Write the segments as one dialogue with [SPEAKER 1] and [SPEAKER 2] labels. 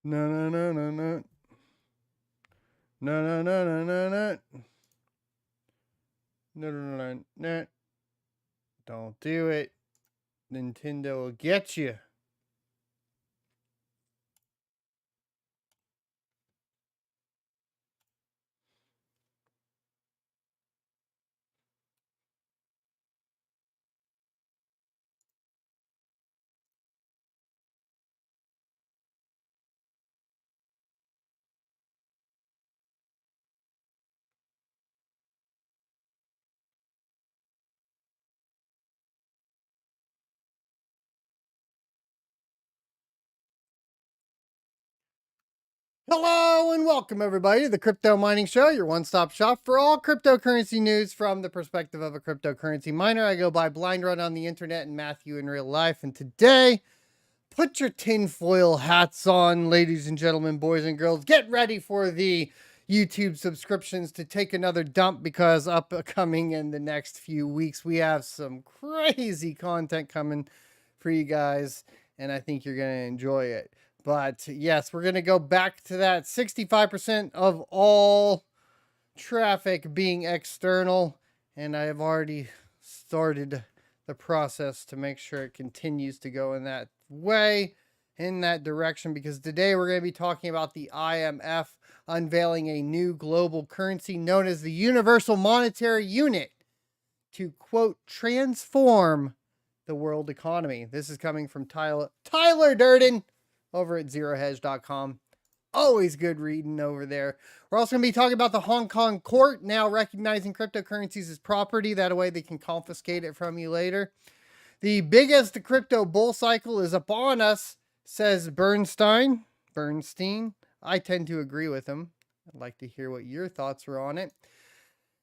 [SPEAKER 1] No, no, no, no, no. No, no, no, no, no, no. No, no, no, no. Don't do it. Nintendo will get you. Hello and welcome everybody to the Crypto Mining Show, your one-stop shop for all cryptocurrency news from the perspective of a cryptocurrency miner. I go by Blind Run on the internet and Matthew in real life. And today, put your tinfoil hats on, ladies and gentlemen, boys and girls. Get ready for the YouTube subscriptions to take another dump because upcoming in the next few weeks, we have some crazy content coming for you guys, and I think you're going to enjoy it. But yes, we're going to go back to that 65% of all traffic being external, and I have already started the process to make sure it continues to go in that way, in that direction, because today we're going to be talking about the IMF unveiling a new global currency known as the Universal Monetary Unit to, quote, transform the world economy. This is coming from Tyler Durden over at zerohedge.com. Always good reading over there. We're also going to be talking about the Hong Kong court now recognizing cryptocurrencies as property. That way they can confiscate it from you later. The biggest crypto bull cycle is upon us, says Bernstein. I tend to agree with him. I'd like to hear what your thoughts were on it.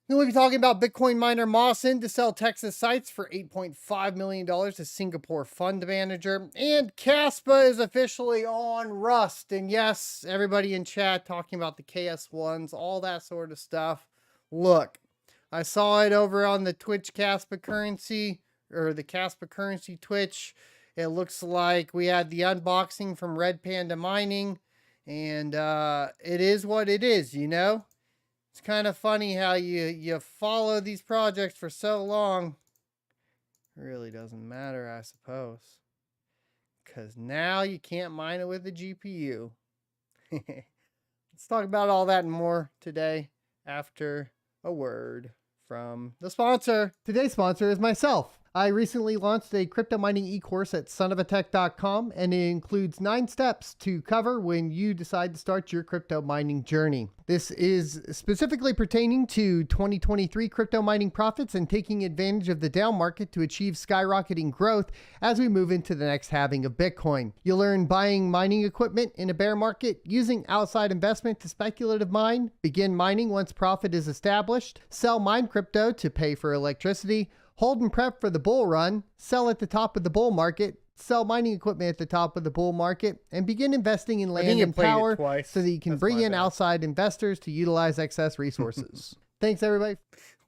[SPEAKER 1] Then we'll be talking about Bitcoin miner Mawson to sell Texas sites for $8.5 million to Singapore fund manager. And kaspa is officially on Rust. And yes, everybody in chat talking about the KS1s, all that sort of stuff. Look, I saw it over on the Twitch kaspa currency, or the kaspa currency Twitch. It looks like we had the unboxing from Red Panda Mining. And it is what it is, you know? It's kind of funny how you follow these projects for so long. It really doesn't matter, I suppose. Because now you can't mine it with a GPU. Let's talk about all that and more today after a word from the sponsor. Today's sponsor is myself. I recently launched a crypto mining e-course at sonofatech.com, and it includes 9 steps to cover when you decide to start your crypto mining journey. This is specifically pertaining to 2023 crypto mining profits and taking advantage of the down market to achieve skyrocketing growth as we move into the next halving of Bitcoin. You'll learn buying mining equipment in a bear market, using outside investment to speculative mine, begin mining once profit is established, sell mine crypto to pay for electricity, hold and prep for the bull run, sell at the top of the bull market, sell mining equipment at the top of the bull market, and begin investing in land and power so that you can bring in outside investors to utilize excess resources. Thanks, everybody.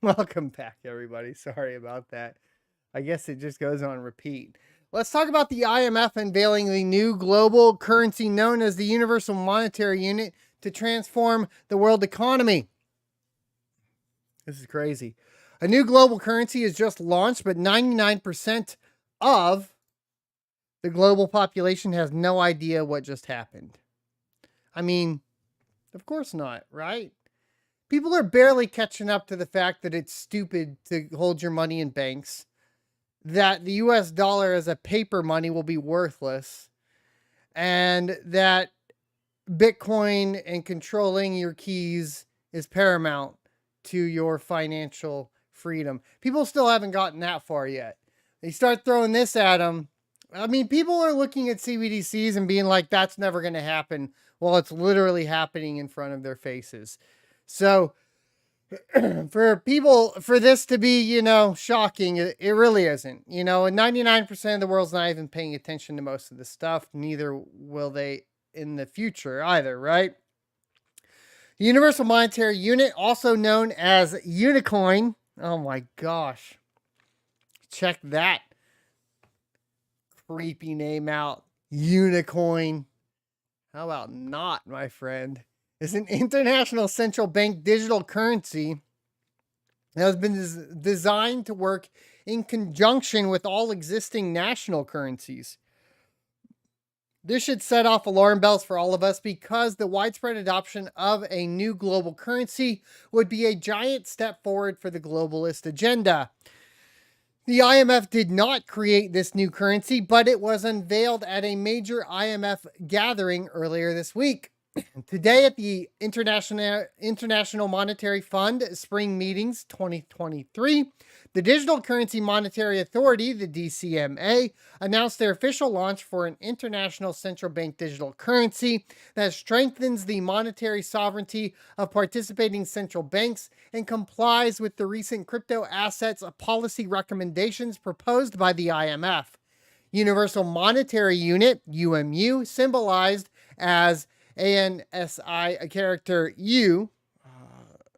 [SPEAKER 1] Welcome back, everybody. Sorry about that. I guess it just goes on repeat. Let's talk about the IMF unveiling the new global currency known as the Universal Monetary Unit to transform the world economy. This is crazy. A new global currency is just launched, but 99% of the global population has no idea what just happened. I mean, of course not, right? People are barely catching up to the fact that it's stupid to hold your money in banks, that the US dollar as a paper money will be worthless, and that Bitcoin and controlling your keys is paramount to your financial freedom. People still haven't gotten that far yet. They start throwing this at them. I mean, people are looking at CBDCs and being like, that's never going to happen. Well, it's literally happening in front of their faces. So for people, for this to be, you know, shocking, it really isn't. You know, and 99% of the world's not even paying attention to most of this stuff. Neither will they in the future either, right? The Universal Monetary Unit, also known as Unicoin. Oh my gosh. Check that creepy name out. Unicoin. How about not, my friend? Is an international central bank digital currency that has been designed to work in conjunction with all existing national currencies. This should set off alarm bells for all of us because the widespread adoption of a new global currency would be a giant step forward for the globalist agenda. The IMF did not create this new currency, but it was unveiled at a major IMF gathering earlier this week. Today at the International Monetary Fund Spring Meetings 2023, the Digital Currency Monetary Authority, the DCMA, announced their official launch for an international central bank digital currency that strengthens the monetary sovereignty of participating central banks and complies with the recent crypto assets policy recommendations proposed by the IMF. Universal Monetary Unit, UMU, symbolized as ANSI, a character U,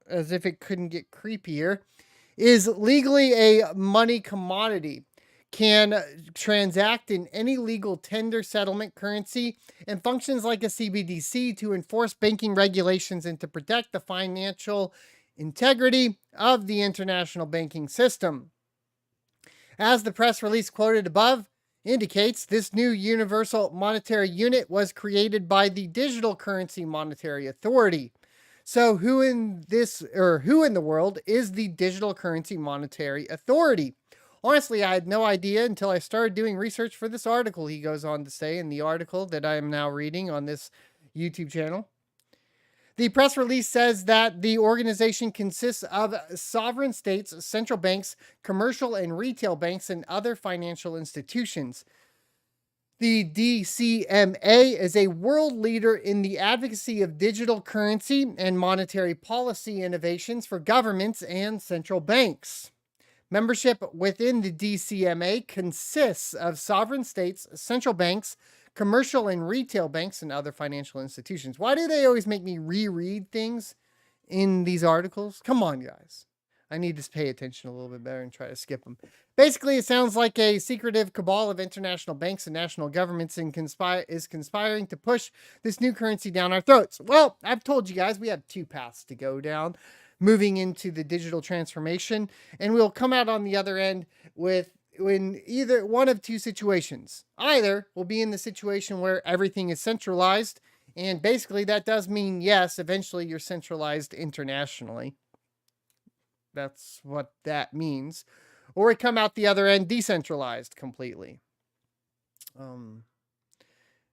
[SPEAKER 1] as if it couldn't get creepier, is legally a money commodity, can transact in any legal tender settlement currency, and functions like a CBDC to enforce banking regulations and to protect the financial integrity of the international banking system. As the press release quoted above indicates, this new universal monetary unit was created by the Digital Currency Monetary Authority. So who in the world is the Digital Currency Monetary Authority? Honestly, I had no idea until I started doing research for this article, he goes on to say in the article that I am now reading on this YouTube channel. The press release says that the organization consists of sovereign states, central banks, commercial and retail banks, and other financial institutions. The DCMA is a world leader in the advocacy of digital currency and monetary policy innovations for governments and central banks. Membership within the DCMA consists of sovereign states, central banks, commercial and retail banks, and other financial institutions. Why do they always make me reread things in these articles? Come on, guys. I need to pay attention a little bit better and try to skip them. Basically, it sounds like a secretive cabal of international banks and national governments is conspiring to push this new currency down our throats. Well, I've told you guys we have two paths to go down moving into the digital transformation, and we'll come out on the other end in either one of two situations. Either we'll be in the situation where everything is centralized, and basically that does mean, yes, eventually you're centralized internationally. That's what that means. Or we come out the other end decentralized completely. And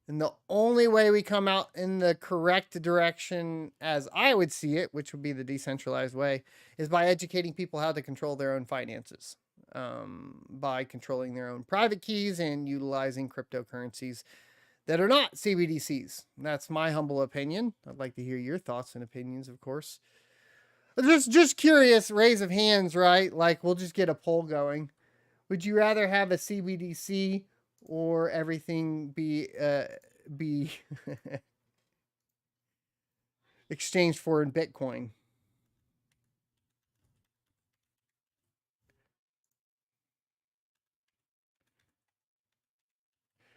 [SPEAKER 1] the only way we come out in the correct direction, as I would see it, which would be the decentralized way, is by educating people how to control their own finances. By controlling their own private keys and utilizing cryptocurrencies that are not CBDCs. That's my humble opinion. I'd like to hear your thoughts and opinions, of course. Just curious, raise of hands, right? Like, we'll just get a poll going. Would you rather have a CBDC or everything be exchanged for in Bitcoin?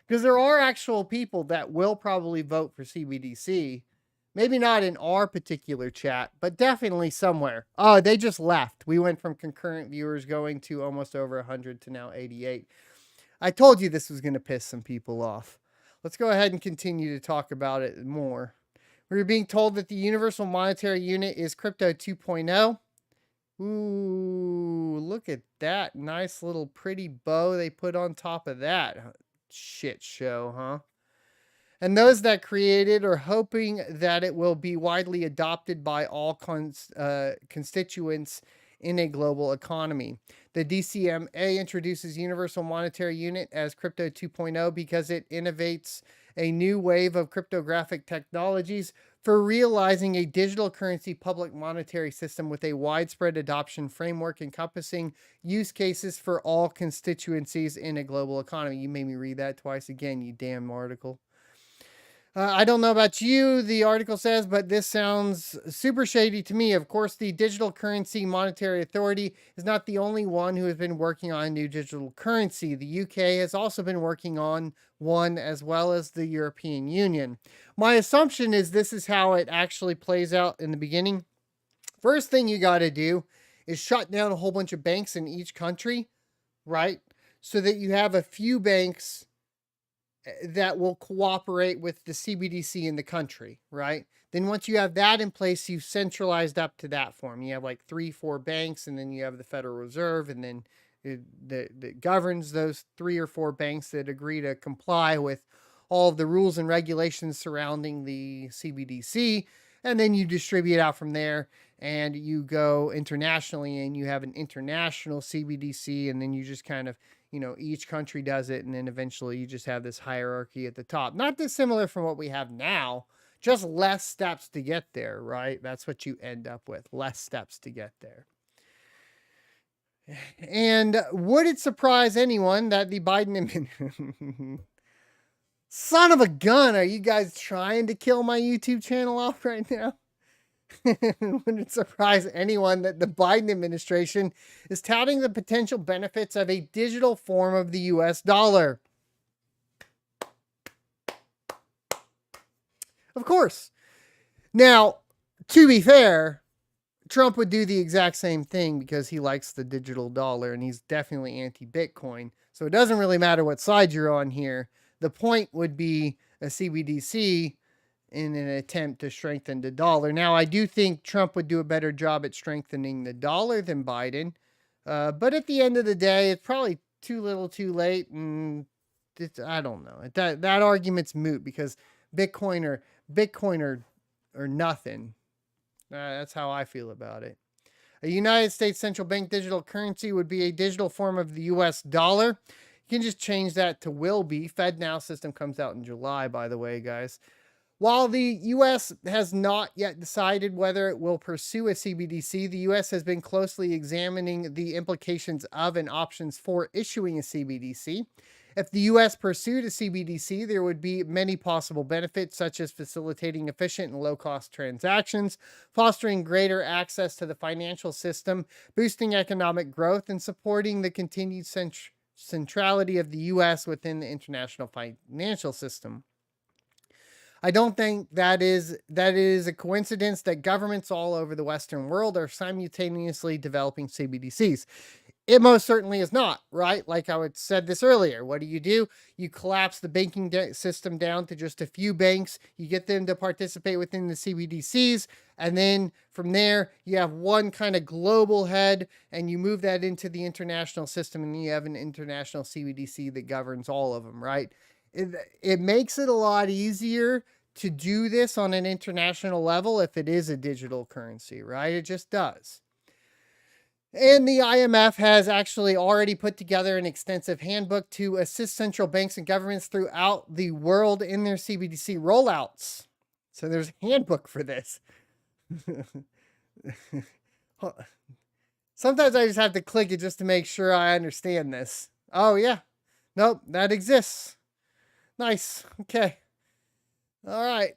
[SPEAKER 1] Because there are actual people that will probably vote for CBDC. Maybe not in our particular chat, but definitely somewhere. Oh, they just left. We went from concurrent viewers going to almost over 100 to now 88. I told you this was going to piss some people off. Let's go ahead and continue to talk about it more. We're being told that the Universal Monetary Unit is Crypto 2.0. Ooh, look at that nice little pretty bow they put on top of that shit show, huh? And those that created are hoping that it will be widely adopted by all constituents in a global economy. The DCMA introduces Universal Monetary Unit as Crypto 2.0 because it innovates a new wave of cryptographic technologies for realizing a digital currency public monetary system with a widespread adoption framework encompassing use cases for all constituencies in a global economy. You made me read that twice again, you damn article. I don't know about you, the article says, but this sounds super shady to me. Of course, the Digital Currency Monetary Authority is not the only one who has been working on a new digital currency. The UK has also been working on one, as well as the European Union. My assumption is this is how it actually plays out in the beginning. First thing you got to do is shut down a whole bunch of banks in each country, right? So that you have a few banks that will cooperate with the CBDC in the country, right? Then once you have that in place, you've centralized up to that form. You have like 3-4 banks, and then you have the Federal Reserve, and then that governs those 3 or 4 banks that agree to comply with all of the rules and regulations surrounding the CBDC. And then you distribute out from there, and you go internationally, and you have an international CBDC, and then you just kind of, each country does it, and then eventually you just have this hierarchy at the top. Not dissimilar from what we have now, just less steps to get there, right? That's what you end up with, less steps to get there. And would it surprise anyone that the Biden son of a gun, are you guys trying to kill my YouTube channel off right now? Would it surprise anyone that the Biden administration is touting the potential benefits of a digital form of the US dollar? Of course. Now, to be fair, Trump would do the exact same thing because he likes the digital dollar and he's definitely anti-Bitcoin. So it doesn't really matter what side you're on here. The point would be a CBDC in an attempt to strengthen the dollar. Now, I do think Trump would do a better job at strengthening the dollar than Biden. But at the end of the day, it's probably too little too late. And I don't know. That argument's moot because Bitcoin or nothing. That's how I feel about it. A United States central bank digital currency would be a digital form of the US dollar. You can just change that to will be. FedNow system comes out in July, by the way, guys. While the U.S. has not yet decided whether it will pursue a CBDC, the U.S. has been closely examining the implications of and options for issuing a CBDC. If the U.S. pursued a CBDC, there would be many possible benefits, such as facilitating efficient and low-cost transactions, fostering greater access to the financial system, boosting economic growth, and supporting the continued centrality of the U.S. within the international financial system. I don't think that is a coincidence that governments all over the Western world are simultaneously developing CBDCs. It most certainly is not, right? Like I said this earlier. What do? You collapse the banking system down to just a few banks. You get them to participate within the CBDCs. And then from there, you have one kind of global head, and you move that into the international system, and you have an international CBDC that governs all of them, right? It makes it a lot easier to do this on an international level if it is a digital currency, right? It just does. And the IMF has actually already put together an extensive handbook to assist central banks and governments throughout the world in their CBDC rollouts. So there's a handbook for this. Sometimes I just have to click it just to make sure I understand this. Oh, yeah. Nope, that exists. Nice. Okay. All right.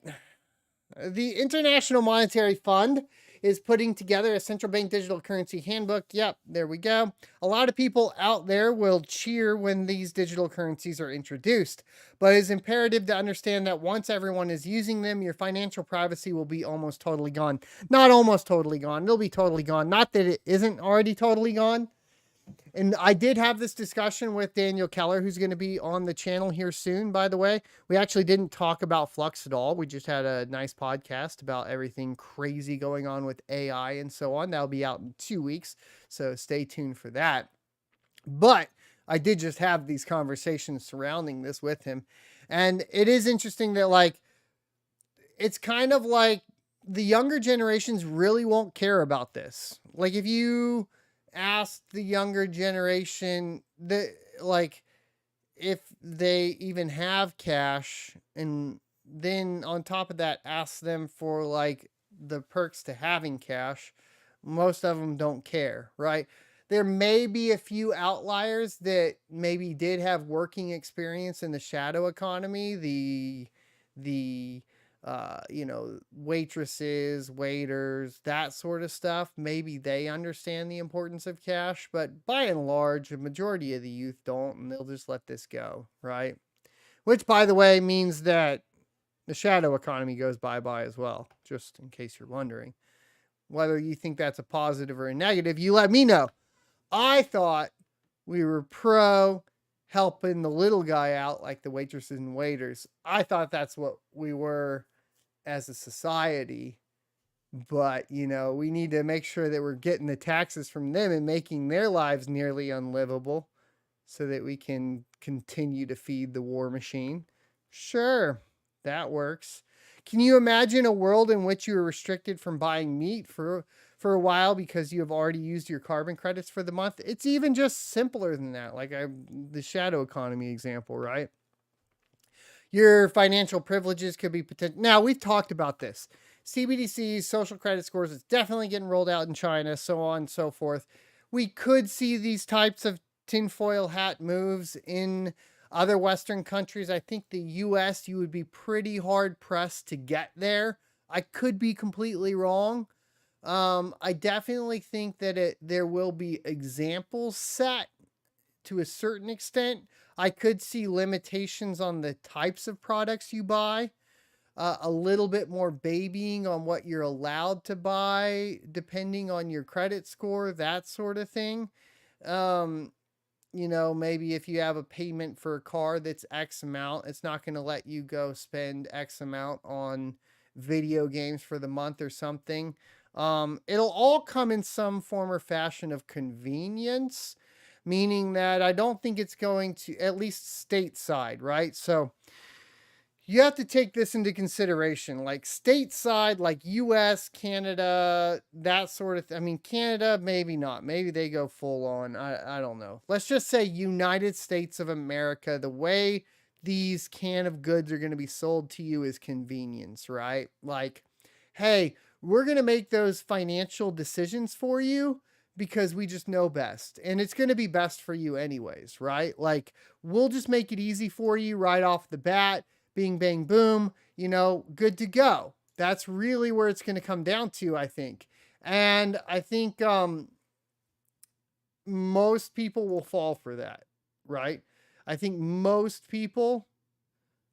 [SPEAKER 1] The International Monetary Fund is putting together a central bank digital currency handbook. Yep, there we go. A lot of people out there will cheer when these digital currencies are introduced, but it's imperative to understand that once everyone is using them, your financial privacy will be almost totally gone. Not almost totally gone. It'll be totally gone. Not that it isn't already totally gone. And I did have this discussion with Daniel Keller, who's going to be on the channel here soon, by the way. We actually didn't talk about Flux at all. We just had a nice podcast about everything crazy going on with AI and so on. That'll be out in 2 weeks, so stay tuned for that. But I did just have these conversations surrounding this with him. And it is interesting that, like, it's kind of like the younger generations really won't care about this. Like, if you ask the younger generation if they even have cash, and then on top of that ask them for like the perks to having cash, most of them don't care, right? There may be a few outliers that maybe did have working experience in the shadow economy, the waitresses, waiters, that sort of stuff. Maybe they understand the importance of cash, but by and large, a majority of the youth don't, and they'll just let this go, right? Which, by the way, means that the shadow economy goes bye-bye as well, just in case you're wondering. Whether you think that's a positive or a negative, you let me know. I thought we were pro helping the little guy out, like the waitresses and waiters. I thought that's what we were as a society. But, we need to make sure that we're getting the taxes from them and making their lives nearly unlivable so that we can continue to feed the war machine. Sure, that works. Can you imagine a world in which you are restricted from buying meat for a while because you have already used your carbon credits for the month? It's even just simpler than that, like the shadow economy example, right? Your financial privileges could be potential. Now, we've talked about this. CBDCs, social credit scores, it's definitely getting rolled out in China, so on and so forth. We could see these types of tinfoil hat moves in other Western countries. I think the US, you would be pretty hard pressed to get there. I could be completely wrong. I definitely think that there will be examples set to a certain extent. I could see limitations on the types of products you buy, a little bit more babying on what you're allowed to buy, depending on your credit score, that sort of thing. Maybe if you have a payment for a car that's X amount, it's not going to let you go spend X amount on video games for the month or something. It'll all come in some form or fashion of convenience, meaning that I don't think it's going to, at least stateside, right? So you have to take this into consideration, like stateside, like US, Canada, that sort of thing. Canada, maybe not. Maybe they go full on. I don't know. Let's just say United States of America, the way these can of goods are going to be sold to you is convenience, right? Like, hey, we're going to make those financial decisions for you because we just know best. And it's going to be best for you anyways, right? Like, we'll just make it easy for you right off the bat. Bing, bang, boom, good to go. That's really where it's going to come down to, I think. And I think most people will fall for that, right? I think most people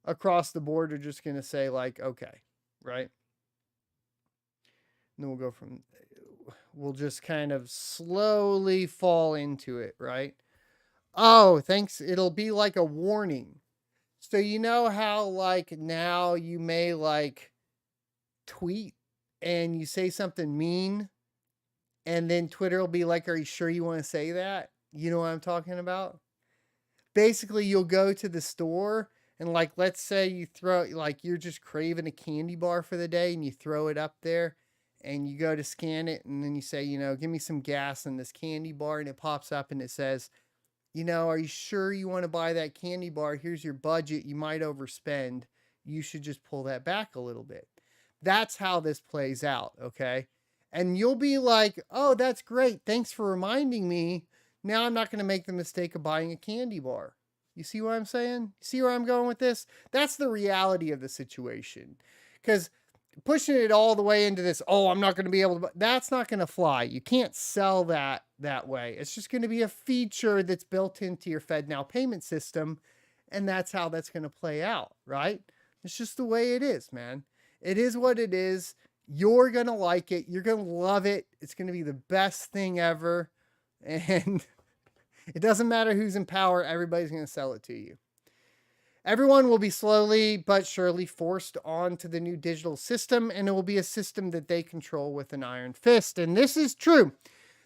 [SPEAKER 1] across the board are just going to say, like, okay, right? And then we'll just kind of slowly fall into it, right? Oh, thanks. It'll be like a warning. So you know how like now you may like tweet and you say something mean and then Twitter will be like, are you sure you want to say that? You know what I'm talking about? Basically, you'll go to the store and like, let's say you throw, like you're just craving a candy bar for the day and you throw it up there and you go to scan it and then you say, give me some gas in this candy bar, and it pops up and it says, are you sure you want to buy that candy bar? Here's your budget. You might overspend. You should just pull that back a little bit. That's how this plays out, okay? And you'll be like, oh, that's great. Thanks for reminding me. Now I'm not going to make the mistake of buying a candy bar. You see what I'm saying? See where I'm going with this? That's the reality of the situation. Because pushing it all the way into this, oh, I'm not going to be able to, that's not going to fly. You can't sell that way. It's just going to be a feature that's built into your FedNow payment system, and that's how that's going to play out, right? It's just the way it is, man. It is what it is. You're going to like it. You're going to love it. It's going to be the best thing ever, and it doesn't matter who's in power. Everybody's going to sell it to you. Everyone will be slowly but surely forced onto the new digital system, and it will be a system that they control with an iron fist. And this is true.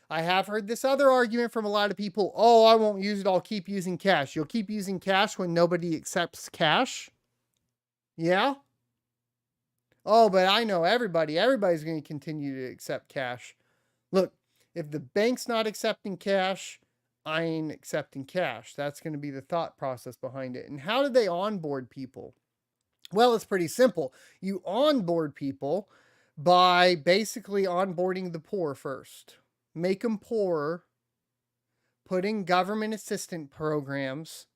[SPEAKER 1] I have heard this other argument from a lot of people. Oh, I won't use it. I'll keep using cash. You'll keep using cash when nobody accepts cash? Yeah? Oh, but I know everybody's going to continue to accept cash. Look, if the bank's not accepting cash, I ain't accepting cash. That's going to be the thought process behind it. And how do they onboard people? Well, it's pretty simple. You onboard people by basically onboarding the poor first. Make them poorer, put in government assistance programs,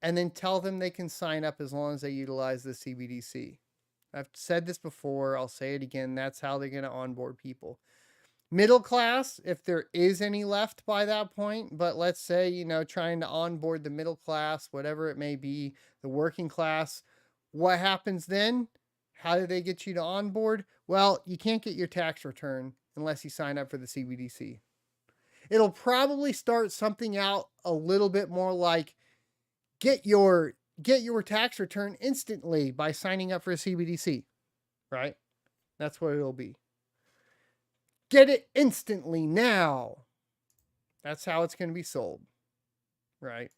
[SPEAKER 1] and then tell them they can sign up as long as they utilize the CBDC. I've said this before. I'll say it again. That's how they're going to onboard people. Middle class, if there is any left by that point, but let's say, you know, trying to onboard the middle class, whatever it may be, the working class, what happens then? How do they get you to onboard? Well, you can't get your tax return unless you sign up for the CBDC. It'll probably start something out a little bit more like get your tax return instantly by signing up for a CBDC, right? That's what it'll be. Get it instantly now. That's how it's going to be sold, right?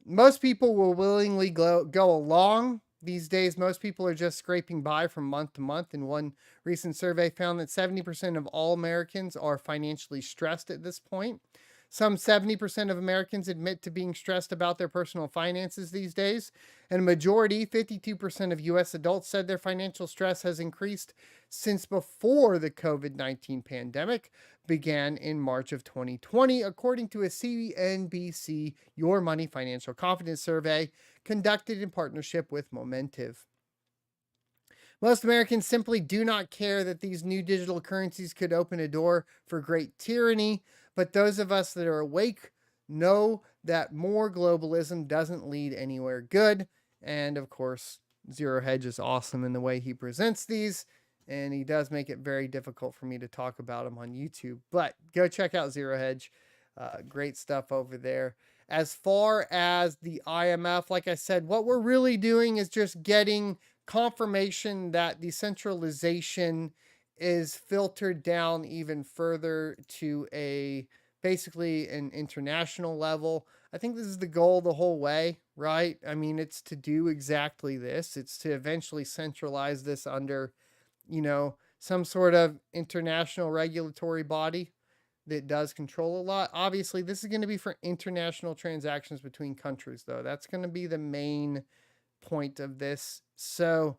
[SPEAKER 1] Most people will willingly go along. These days, most people are just scraping by from month to month. And one recent survey found that 70% of all Americans are financially stressed at this point. Some 70% of Americans admit to being stressed about their personal finances these days. And a majority, 52% of U.S. adults, said their financial stress has increased since before the COVID-19 pandemic began in March of 2020, according to a CNBC Your Money Financial Confidence Survey conducted in partnership with Momentive. Most Americans simply do not care that these new digital currencies could open a door for great tyranny, but those of us that are awake know that more globalism doesn't lead anywhere good. And of course, Zero Hedge is awesome in the way he presents these, and he does make it very difficult for me to talk about him on YouTube. But go check out Zero Hedge. Great stuff over there. As far as the IMF, like I said, what we're really doing is just getting confirmation that decentralization is filtered down even further to basically an international level. I think this is the goal the whole way, right? I mean, it's to do exactly this. It's to eventually centralize this under, you know, some sort of international regulatory body that does control a lot. Obviously, this is going to be for international transactions between countries, though. That's going to be the main point of this. So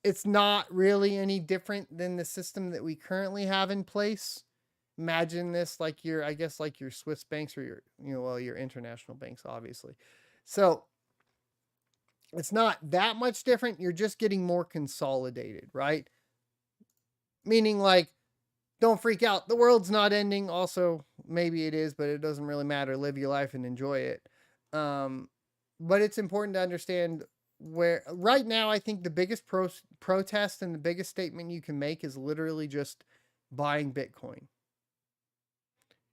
[SPEAKER 1] it's not really any different than the system that we currently have in place. Imagine this like your Swiss banks or your international banks, obviously. So it's not that much different. You're just getting more consolidated, right? Meaning, like, don't freak out. The world's not ending. Also, maybe it is, but it doesn't really matter. Live your life and enjoy it. But it's important to understand where right now, I think the biggest protest and the biggest statement you can make is literally just buying Bitcoin.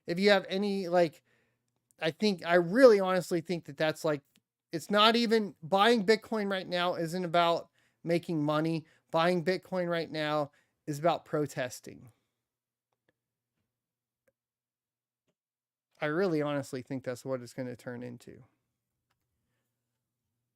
[SPEAKER 1] If you have any, I really honestly think that that's like, it's not even buying Bitcoin right now isn't about making money. Buying Bitcoin right now is about protesting. I really honestly think that's what it's going to turn into.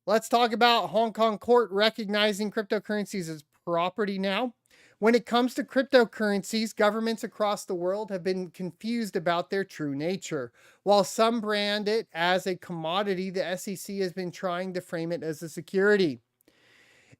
[SPEAKER 1] Let's talk about Hong Kong court recognizing cryptocurrencies as property now. When it comes to cryptocurrencies, governments across the world have been confused about their true nature. While some brand it as a commodity, the SEC has been trying to frame it as a security.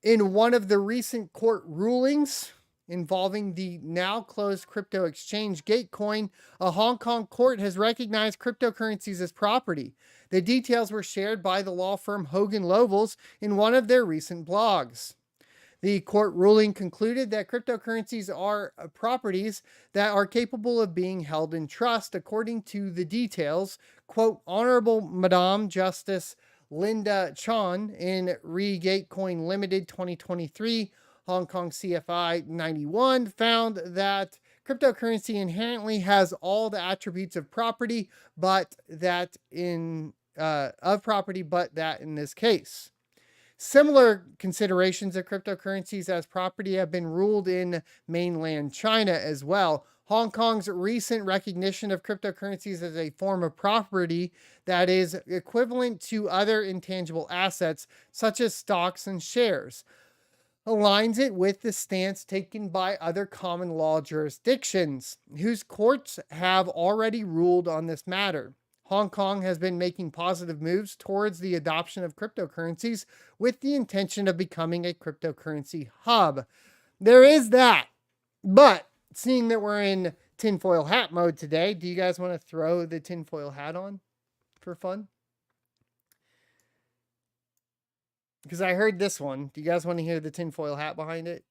[SPEAKER 1] In one of the recent court rulings involving the now closed crypto exchange Gatecoin, a Hong Kong court has recognized cryptocurrencies as property. The details were shared by the law firm Hogan Lovells in one of their recent blogs. The court ruling concluded that cryptocurrencies are properties that are capable of being held in trust according to the details. Quote, Honorable Madame Justice Linda Chan in Re Gatecoin Limited 2023, Hong Kong CFI 91, found that cryptocurrency inherently has all the attributes of property, but that in this case. Similar considerations of cryptocurrencies as property have been ruled in mainland China as well. Hong Kong's recent recognition of cryptocurrencies as a form of property that is equivalent to other intangible assets, such as stocks and shares, aligns it with the stance taken by other common law jurisdictions, whose courts have already ruled on this matter. Hong Kong has been making positive moves towards the adoption of cryptocurrencies with the intention of becoming a cryptocurrency hub. There is that. But seeing that we're in tinfoil hat mode today, do you guys want to throw the tinfoil hat on for fun? because I heard this one. Do you guys want to hear the tinfoil hat behind it?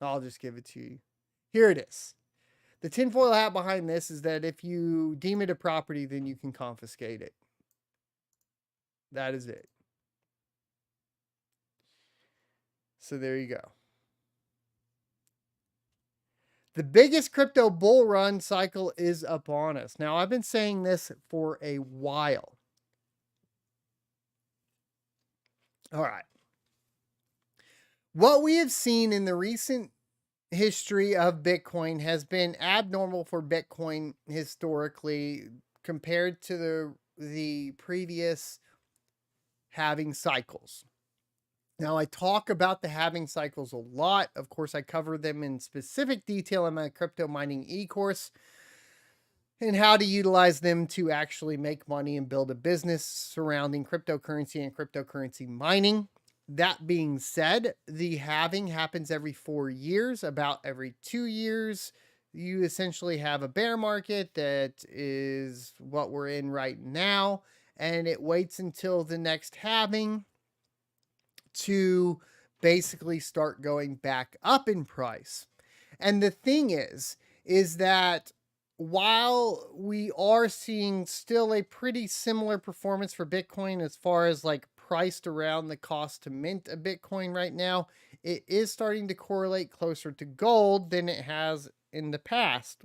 [SPEAKER 1] I'll just give it to you. Here it is. The tinfoil hat behind this is that if you deem it a property, then you can confiscate it. That is it. So there you go. The biggest crypto bull run cycle is upon us. Now, I've been saying this for a while. All right. What we have seen in the recent history of Bitcoin has been abnormal for Bitcoin historically compared to the previous halving cycles. Now, I talk about the halving cycles a lot. Of course, I cover them in specific detail in my crypto mining e-course and how to utilize them to actually make money and build a business surrounding cryptocurrency and cryptocurrency mining. That being said, the halving happens every 4 years, about every 2 years. You essentially have a bear market that is what we're in right now, and it waits until the next halving to basically start going back up in price. And the thing is that while we are seeing still a pretty similar performance for Bitcoin as far as like priced around the cost to mint a Bitcoin right now, it is starting to correlate closer to gold than it has in the past.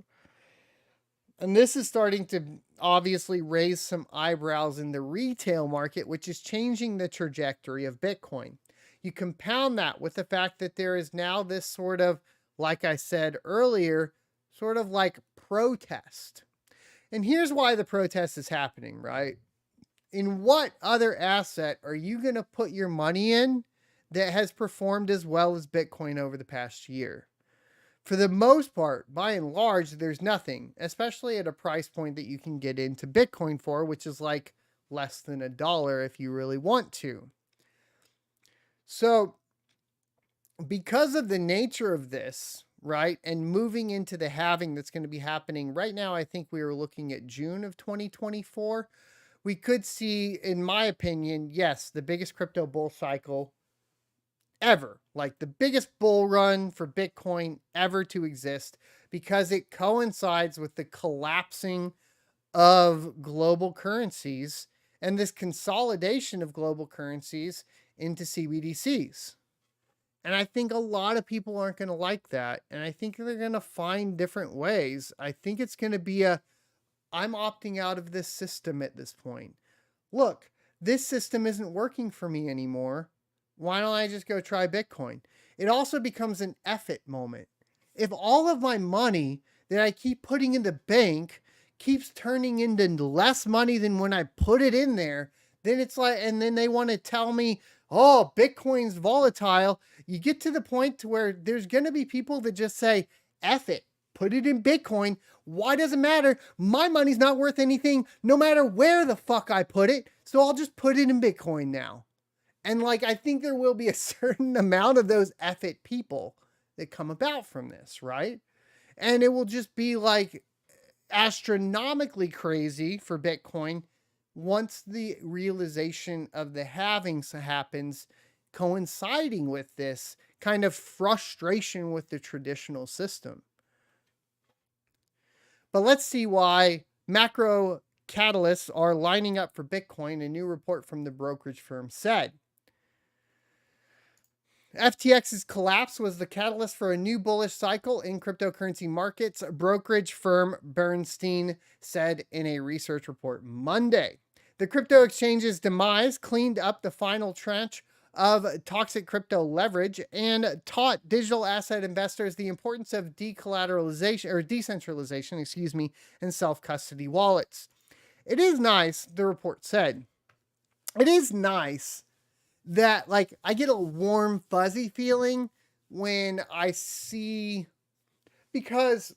[SPEAKER 1] And this is starting to obviously raise some eyebrows in the retail market, which is changing the trajectory of Bitcoin. You compound that with the fact that there is now this sort of, like I said earlier, sort of like protest. And here's why the protest is happening, right? In what other asset are you going to put your money in that has performed as well as Bitcoin over the past year? For the most part, by and large, there's nothing, especially at a price point that you can get into Bitcoin for, which is like less than $1 if you really want to. So, because of the nature of this, right, and moving into the halving that's going to be happening right now, I think we are looking at June of 2024. We could see, in my opinion, yes, the biggest crypto bull cycle ever, like the biggest bull run for Bitcoin ever to exist, because it coincides with the collapsing of global currencies and this consolidation of global currencies into CBDCs. And I think a lot of people aren't going to like that. And I think they're going to find different ways. I think it's going to be I'm opting out of this system at this point. Look, this system isn't working for me anymore. Why don't I just go try Bitcoin? It also becomes an effort moment. If all of my money that I keep putting in the bank keeps turning into less money than when I put it in there, then it's like, and then they want to tell me, oh, Bitcoin's volatile. You get to the point to where there's going to be people that just say, F it, put it in Bitcoin. Why does it matter? My money's not worth anything no matter where the fuck I put it. So I'll just put it in Bitcoin now. And like, I think there will be a certain amount of those F it people that come about from this, right? And it will just be like astronomically crazy for Bitcoin once the realization of the halvings happens, coinciding with this kind of frustration with the traditional system. But let's see why macro catalysts are lining up for Bitcoin, a new report from the brokerage firm said. FTX's collapse was the catalyst for a new bullish cycle in cryptocurrency markets, brokerage firm Bernstein said in a research report Monday. The crypto exchange's demise cleaned up the final tranche of toxic crypto leverage and taught digital asset investors the importance of decentralization, and self-custody wallets. It is nice, the report said. It is nice that, like, I get a warm, fuzzy feeling when I see, because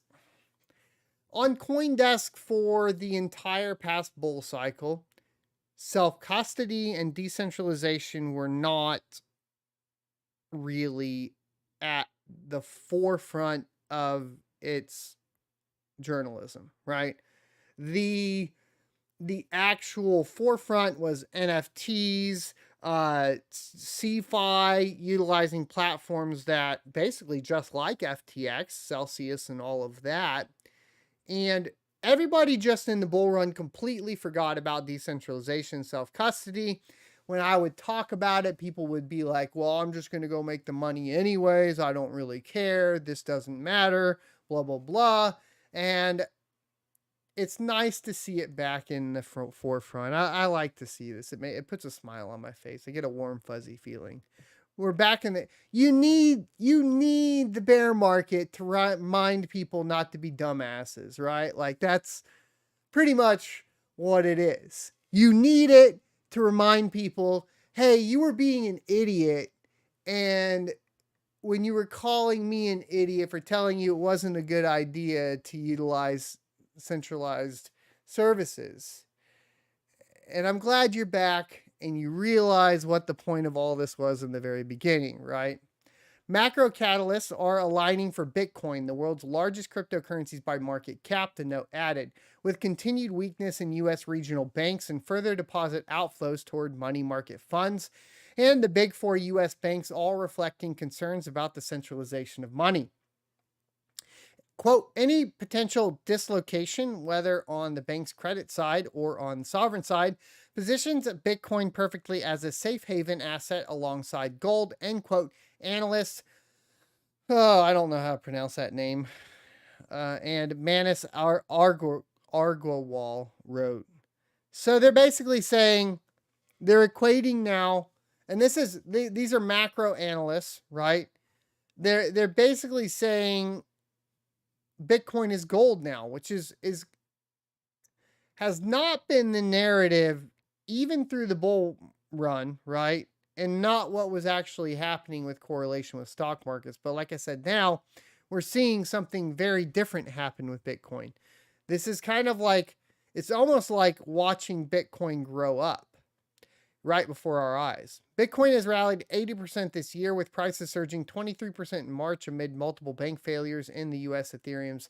[SPEAKER 1] on CoinDesk for the entire past bull cycle, self-custody and decentralization were not really at the forefront of its journalism, right? The the actual forefront was NFTs, CeFi, utilizing platforms that basically just like FTX, Celsius, and all of that. And everybody just in the bull run completely forgot about decentralization, self-custody. When I would talk about it, people would be like, well, I'm just going to go make the money anyways. I don't really care. This doesn't matter, blah, blah, blah. And it's nice to see it back in the forefront. I like to see this. It puts a smile on my face. I get a warm, fuzzy feeling. We're back in the. You need the bear market to remind people not to be dumbasses, right? Like that's pretty much what it is. You need it to remind people, hey, you were being an idiot, and when you were calling me an idiot for telling you it wasn't a good idea to utilize centralized services. And I'm glad you're back and you realize what the point of all this was in the very beginning, right? Macro catalysts are aligning for Bitcoin, the world's largest cryptocurrencies by market cap, the note added, with continued weakness in U.S. regional banks and further deposit outflows toward money market funds, and the big four U.S. banks all reflecting concerns about the centralization of money. Quote, any potential dislocation, whether on the bank's credit side or on the sovereign side, positions Bitcoin perfectly as a safe haven asset alongside gold, end quote. Analysts, I don't know how to pronounce that name, and Manis Argowal wrote. So they're basically saying they're equating now, and these are macro analysts, right? They're basically saying Bitcoin is gold now, which has not been the narrative even through the bull run, right? And not what was actually happening with correlation with stock markets. But like I said, now we're seeing something very different happen with Bitcoin. This is kind of like, it's almost like watching Bitcoin grow up right before our eyes. Bitcoin has rallied 80% this year, with prices surging 23% in March amid multiple bank failures in the U.S. Ethereum's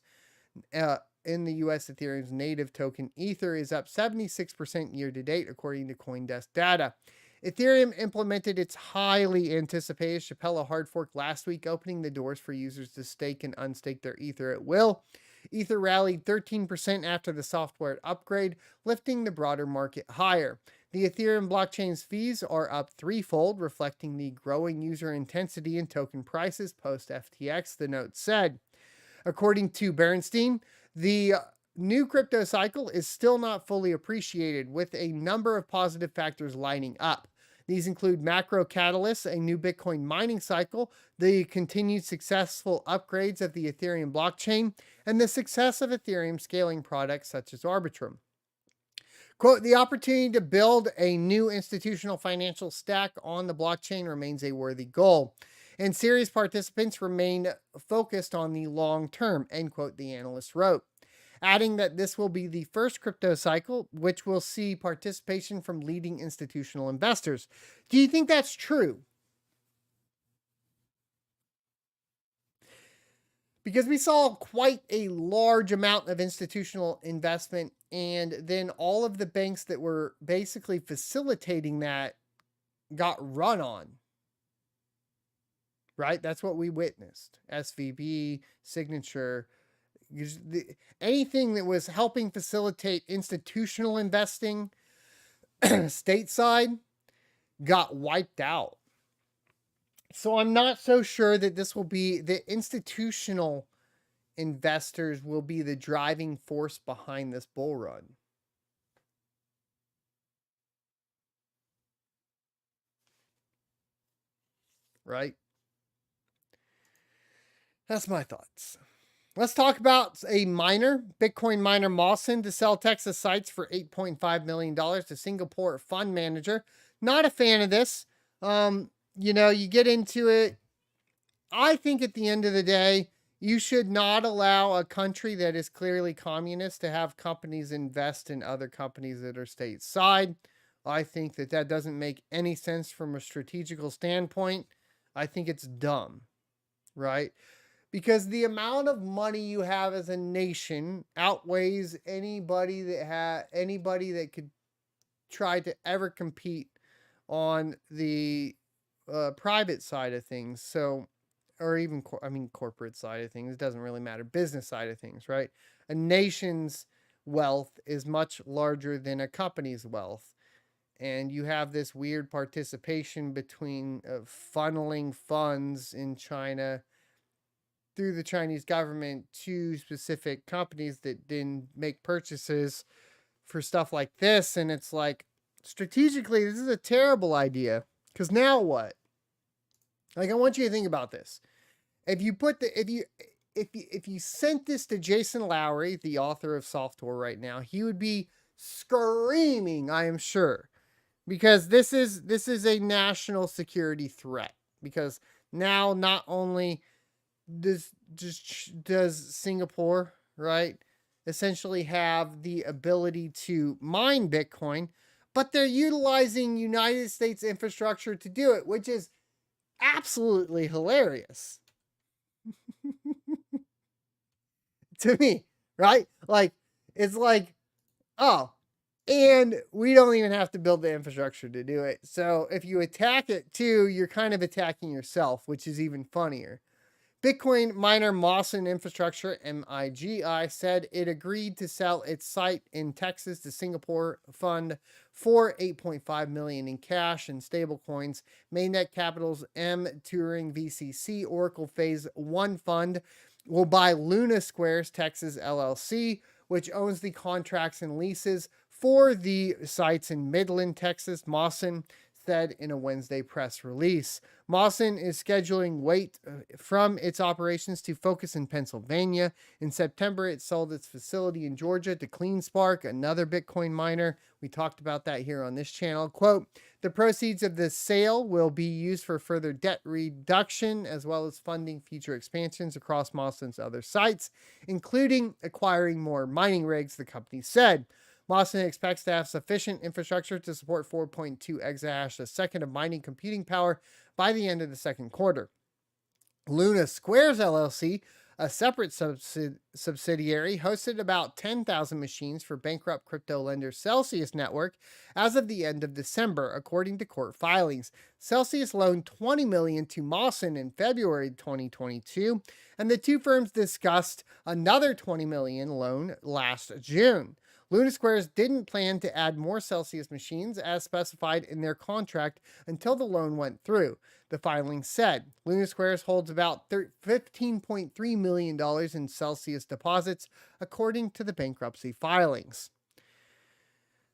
[SPEAKER 1] native token. Ether is up 76% year to date, according to CoinDesk data. Ethereum implemented its highly anticipated Shapella hard fork last week, opening the doors for users to stake and unstake their Ether at will. Ether rallied 13% after the software upgrade, lifting the broader market higher. The Ethereum blockchain's fees are up threefold, reflecting the growing user intensity in token prices post-FTX, the note said. According to Bernstein, the new crypto cycle is still not fully appreciated, with a number of positive factors lining up. These include macro catalysts, a new Bitcoin mining cycle, the continued successful upgrades of the Ethereum blockchain, and the success of Ethereum scaling products such as Arbitrum. Quote, the opportunity to build a new institutional financial stack on the blockchain remains a worthy goal, and serious participants remain focused on the long term, end quote, the analyst wrote, adding that this will be the first crypto cycle which will see participation from leading institutional investors. Do you think that's true? Because we saw quite a large amount of institutional investment, and then all of the banks that were basically facilitating that got run on. Right? That's what we witnessed. SVB, Signature, anything that was helping facilitate institutional investing stateside got wiped out. So I'm not so sure that this will be, the institutional investors will be the driving force behind this bull run. Right? That's my thoughts. Let's talk about a miner, Bitcoin miner Mawson, to sell Texas sites for $8.5 million to Singapore fund manager. Not a fan of this. You get into it. I think at the end of the day, you should not allow a country that is clearly communist to have companies invest in other companies that are stateside. I think that doesn't make any sense from a strategical standpoint. I think it's dumb, right? because the amount of money you have as a nation outweighs anybody that could try to ever compete on the private side of things. So, or even corporate side of things. It doesn't really matter. Business side of things, right? A nation's wealth is much larger than a company's wealth. And you have this weird participation between funneling funds in China through the Chinese government to specific companies that didn't make purchases for stuff like this. And it's like, strategically, this is a terrible idea. Because now what? Like, I want you to think about this. If you sent this to Jason Lowery, the author of Software right now, he would be screaming, I am sure. Because this is a national security threat. Because now not only does Singapore, right, essentially have the ability to mine Bitcoin, but they're utilizing United States infrastructure to do it, which is absolutely hilarious to me, right? Like, it's like, oh, and we don't even have to build the infrastructure to do it. So if you attack it too, you're kind of attacking yourself, which is even funnier. Bitcoin miner Mawson Infrastructure, MIGI, said it agreed to sell its site in Texas to Singapore fund for $8.5 million in cash and stablecoins. Mainnet Capital's M Turing VCC Oracle Phase 1 fund will buy Luna Squares Texas LLC, which owns the contracts and leases for the sites in Midland, Texas. Mawson said in a Wednesday press release. Mawson is scheduling weight from its operations to focus in Pennsylvania. In September, it sold its facility in Georgia to CleanSpark, another Bitcoin miner. We talked about that here on this channel. Quote, the proceeds of this sale will be used for further debt reduction as well as funding future expansions across Mawson's other sites, including acquiring more mining rigs, the company said. Mawson expects to have sufficient infrastructure to support 4.2 exahash a second of mining computing power by the end of the second quarter. Luna Squares LLC, a separate subsidiary, hosted about 10,000 machines for bankrupt crypto lender Celsius Network as of the end of December, according to court filings. Celsius loaned $20 million to Mawson in February 2022, and the two firms discussed another $20 million loan last June. Luna Squares didn't plan to add more Celsius machines as specified in their contract until the loan went through, the filing said. Luna Squares holds about $15.3 million in Celsius deposits, according to the bankruptcy filings.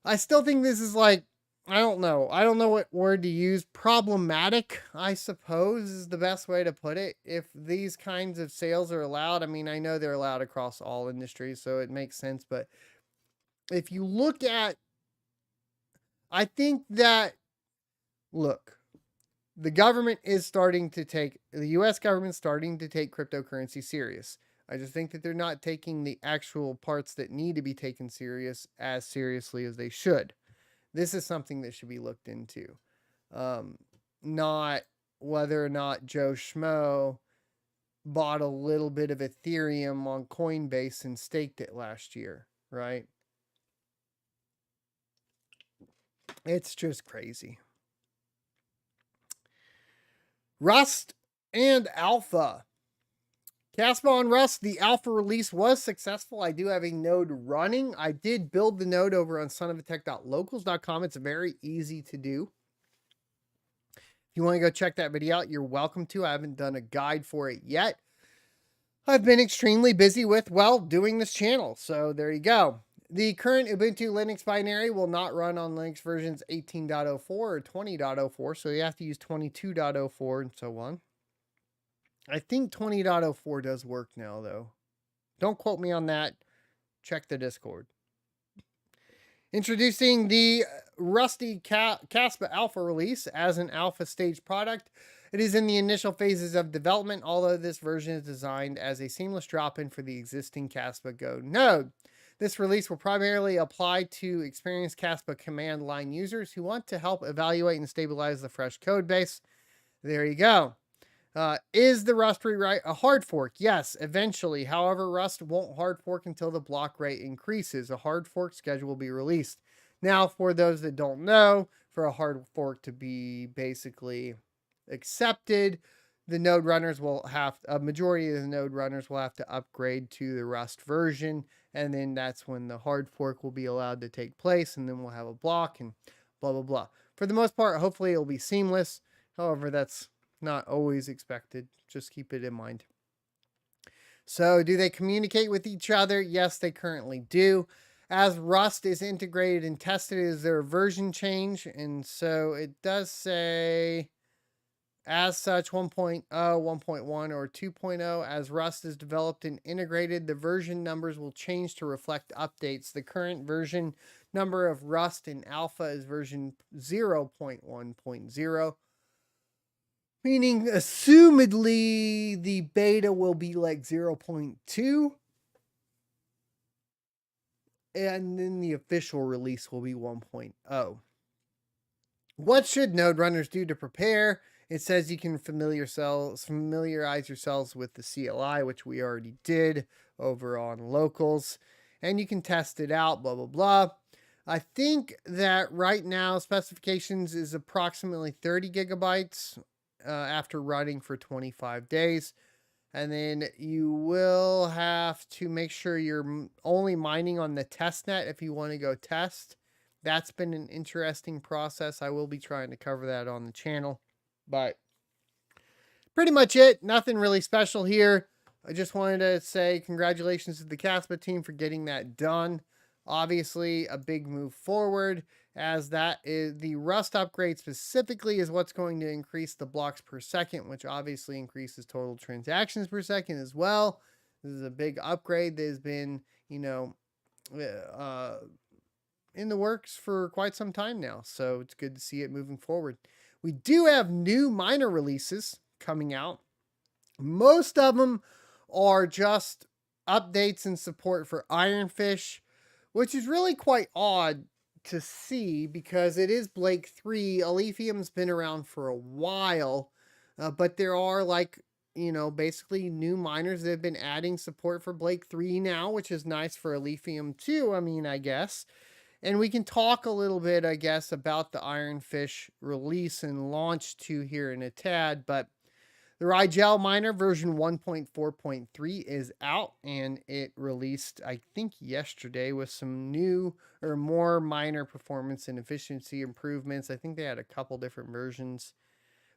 [SPEAKER 1] I still think this is like, I don't know what word to use. Problematic, I suppose, is the best way to put it. If these kinds of sales are allowed, I mean, I know they're allowed across all industries, so it makes sense, but if you look at, I think that, look, the U.S. government's starting to take cryptocurrency serious. I just think that they're not taking the actual parts that need to be taken serious as seriously as they should. This is something that should be looked into. Not whether or not Joe Schmo bought a little bit of Ethereum on Coinbase and staked it last year, right? It's just crazy. Rust and Alpha. Kaspa on Rust, the Alpha release was successful. I do have a node running. I did build the node over on sonofatech.locals.com. It's very easy to do. If you want to go check that video out, you're welcome to. I haven't done a guide for it yet. I've been extremely busy with, well, doing this channel. So there you go. The current Ubuntu Linux binary will not run on Linux versions 18.04 or 20.04, so you have to use 22.04 and so on. I think 20.04 does work now, though. Don't quote me on that. Check the Discord. Introducing the Rusty Kaspa Alpha release as an alpha stage product. It is in the initial phases of development, although this version is designed as a seamless drop-in for the existing Kaspa Go node. This release will primarily apply to experienced Kaspa command line users who want to help evaluate and stabilize the fresh code base. There you go. Is the Rust rewrite a hard fork? Yes, eventually. However, Rust won't hard fork until the block rate increases. A hard fork schedule will be released. Now, for those that don't know, for a hard fork to be basically accepted, the node runners will have a majority of the node runners will have to upgrade to the Rust version, and then that's when the hard fork will be allowed to take place, and then we'll have a block and blah blah blah. For the most part, hopefully it'll be seamless. However, that's not always expected. Just keep it in mind. So, do they communicate with each other? Yes, they currently do. As Rust is integrated and tested, is there a version change? And so it does say, as such, 1.0, 1.1, or 2.0, as Rust is developed and integrated, the version numbers will change to reflect updates. The current version number of Rust in alpha is version 0.1.0. Meaning, assumedly, the beta will be like 0.2. And then the official release will be 1.0. What should node runners do to prepare? It says you can familiarize yourselves with the CLI, which we already did over on locals. And you can test it out, blah, blah, blah. I think that right now specifications is approximately 30 gigabytes. After running for 25 days. And then you will have to make sure you're only mining on the test net if you want to go test. That's been an interesting process. I will be trying to cover that on the channel. But pretty much it. Nothing really special here. I just wanted to say congratulations to the KASpa team for getting that done. Obviously, a big move forward, as that is the Rust upgrade specifically is what's going to increase the blocks per second, which obviously increases total transactions per second as well. This is a big upgrade that has been, in the works for quite some time now. So it's good to see it moving forward. We do have new miner releases coming out. Most of them are just updates and support for Ironfish, which is really quite odd to see because it is Blake 3. Alephium's been around for a while, but there are basically new miners that have been adding support for Blake 3 now, which is nice for Alephium too, I guess. And we can talk a little bit, I guess, about the Ironfish release and launch 2 here in a tad, but the Rigel miner version 1.4.3 is out, and it released, I think, yesterday with some new or more miner performance and efficiency improvements. I think they had a couple different versions,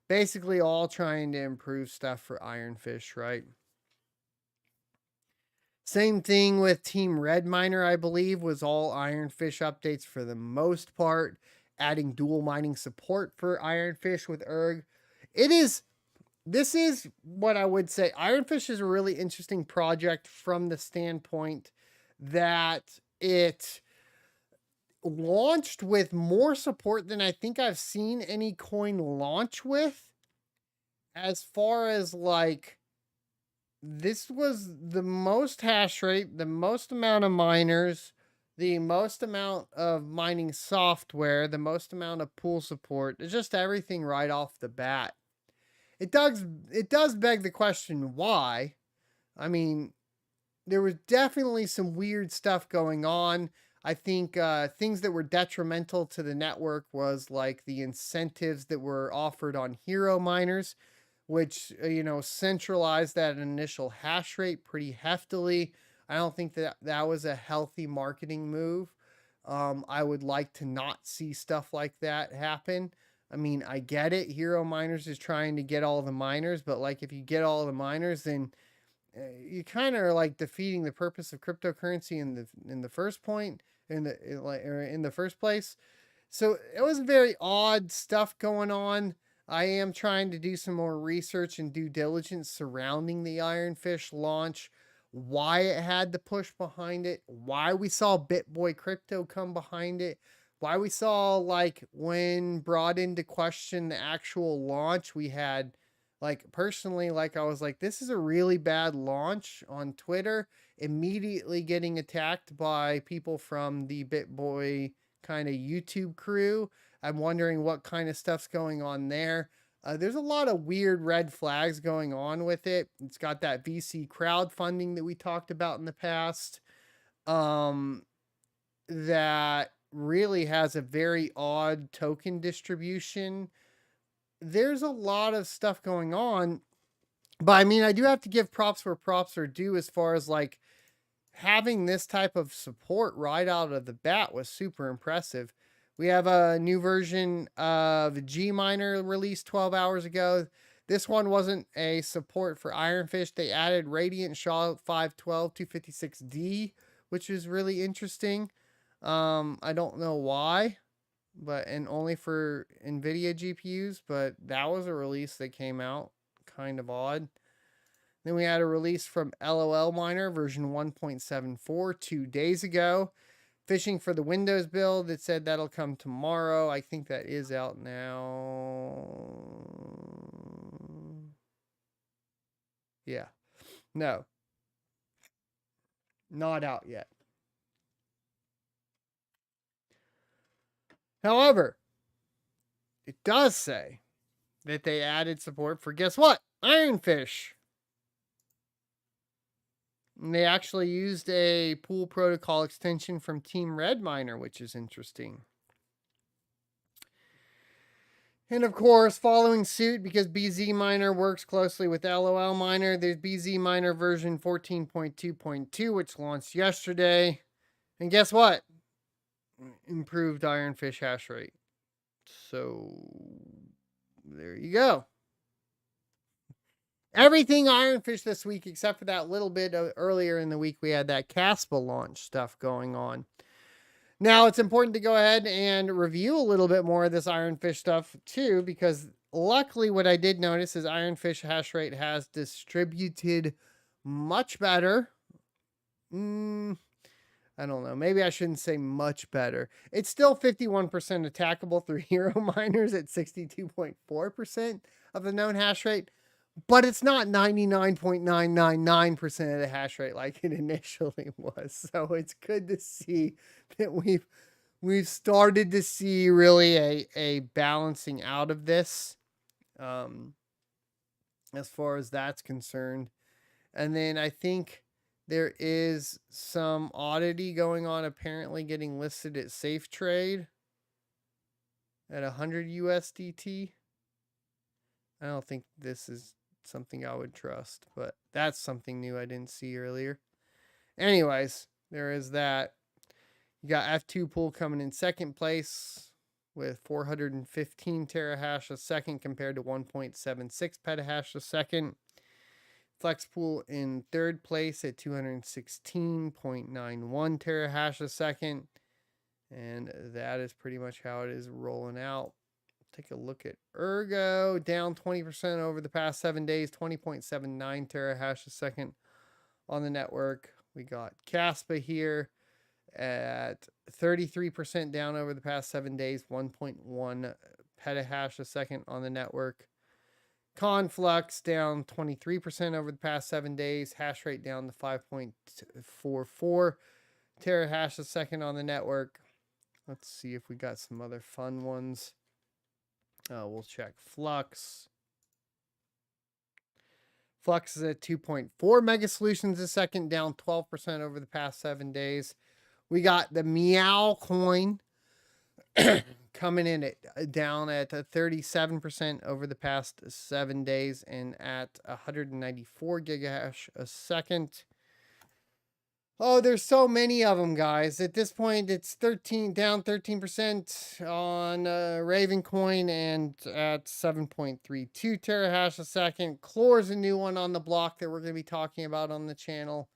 [SPEAKER 1] basically all trying to improve stuff for Ironfish, right? Same thing with Team Red Miner, I believe, was all Ironfish updates for the most part, adding dual mining support for Ironfish with Erg. This is what I would say. Ironfish is a really interesting project from the standpoint that it launched with more support than I think I've seen any coin launch with. As far as this was the most hash rate, the most amount of miners, the most amount of mining software, the most amount of pool support, just everything right off the bat. It does beg the question, why? I mean, there was definitely some weird stuff going on. I think things that were detrimental to the network was like the incentives that were offered on hero miners, which, centralized that initial hash rate pretty heftily. I don't think that was a healthy marketing move. I would like to not see stuff like that happen. I mean, I get it. Hero Miners is trying to get all the miners, but if you get all the miners, then you kind of are defeating the purpose of cryptocurrency in the first place. So it was very odd stuff going on. I am trying to do some more research and due diligence surrounding the Ironfish launch, why it had the push behind it, why we saw BitBoy Crypto come behind it, why we saw when brought into question the actual launch, we had personally, I was this is a really bad launch on Twitter, immediately getting attacked by people from the BitBoy kind of YouTube crew. I'm wondering what kind of stuff's going on there. There's a lot of weird red flags going on with it. It's got that VC crowdfunding that we talked about in the past. That really has a very odd token distribution. There's a lot of stuff going on, but I mean, I do have to give props where props are due as far as like having this type of support right out of the bat was super impressive. We have a new version of Gminer released 12 hours ago. This one wasn't a support for Ironfish. They added Radiant SHA 512 256D, which is really interesting. I don't know why, and only for NVIDIA GPUs, but that was a release that came out. Kind of odd. Then we had a release from LOL Miner version 1.74 2 days ago. Fishing for the Windows build. It said that'll come tomorrow. I think that is out now. Yeah. No. Not out yet. However, it does say that they added support for, guess what? Ironfish. And they actually used a pool protocol extension from Team Red Miner, which is interesting. And of course, following suit, because BZ Miner works closely with LOL Miner, there's BZ Miner version 14.2.2, which launched yesterday. And guess what? Improved Ironfish hash rate. So there you go. Everything Ironfish this week, except for that little bit earlier in the week, we had that kaspa launch stuff going on. Now, it's important to go ahead and review a little bit more of this Ironfish stuff, too, because luckily what I did notice is Ironfish hash rate has distributed much better. I don't know. Maybe I shouldn't say much better. It's still 51% attackable through hero miners at 62.4% of the known hash rate. But it's not 99.999% of the hash rate like it initially was. So it's good to see that we've started to see really a balancing out of this as far as that's concerned. And then I think there is some oddity going on, apparently getting listed at Safe Trade at 100 USDT. I don't think this is something I would trust, but that's something new I didn't see earlier. Anyways, there is that. You got F2 Pool coming in second place with 415 terahash a second compared to 1.76 petahash a second. Flex Pool in third place at 216.91 terahash a second. And that is pretty much how it is rolling out. Take a look at Ergo, down 20% over the past 7 days, 20.79 terahash a second on the network. We got kaspa here at 33% down over the past 7 days, 1.1 petahash a second on the network. Conflux down 23% over the past 7 days, hash rate down to 5.44 terahash a second on the network. Let's see if we got some other fun ones. We'll check Flux. Flux is at 2.4 mega solutions a second, down 12% over the past 7 days. We got the Meow coin coming in at down at 37% over the past 7 days and at 194 gigahash a second. Oh, there's so many of them, guys. At this point, it's down 13% on Ravencoin and at 7.32 terahash a second. Chlor's a new one on the block that we're going to be talking about on the channel.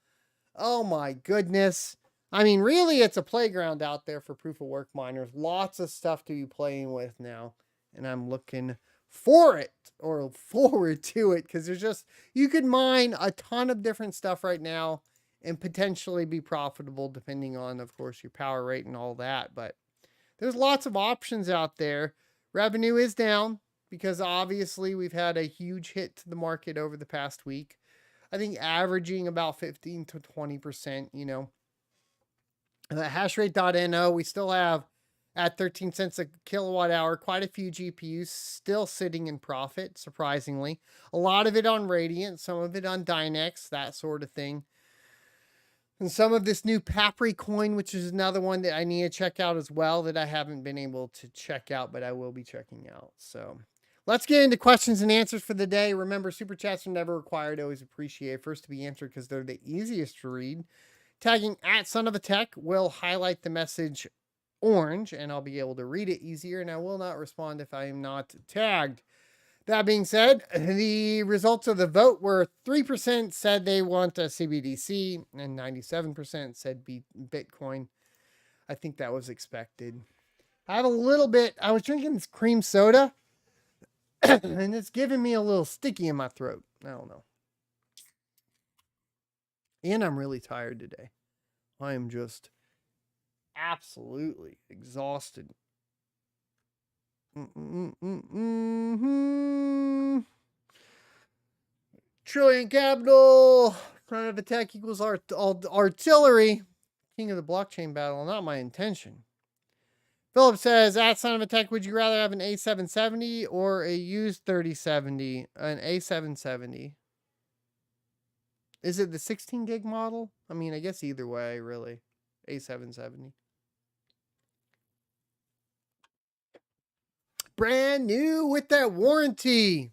[SPEAKER 1] Oh my goodness. I mean, really, it's a playground out there for proof of work miners. Lots of stuff to be playing with now. And I'm looking for it or forward to it because you could mine a ton of different stuff right now and potentially be profitable depending on, of course, your power rate and all that. But there's lots of options out there. Revenue is down because obviously we've had a huge hit to the market over the past week. I think averaging about 15 to 20%, The hashrate.no, we still have at 13 cents a kilowatt hour. Quite a few GPUs still sitting in profit, surprisingly. A lot of it on Radiant, some of it on Dynex, that sort of thing. And some of this new Papri coin, which is another one that I need to check out as well, that I haven't been able to check out, but I will be checking out. So let's get into questions and answers for the day. Remember, super chats are never required. Always appreciate first to be answered because they're the easiest to read. Tagging at Son of a Tech will highlight the message orange, and I'll be able to read it easier, and I will not respond if I am not tagged. That being said, the results of the vote were 3% said they want a CBDC and 97% said Bitcoin. I think that was expected. I have a little bit, I was drinking this cream soda and it's giving me a little sticky in my throat. I don't know. And I'm really tired today. I am just absolutely exhausted. Trillion capital. Front of attack equals artillery. King of the blockchain battle. Not my intention. Philip says, at Son of a Tech, would you rather have an A770 or a used 3070? An A770. Is it the 16 gig model? I mean, I guess either way, really. A770. Brand new with that warranty.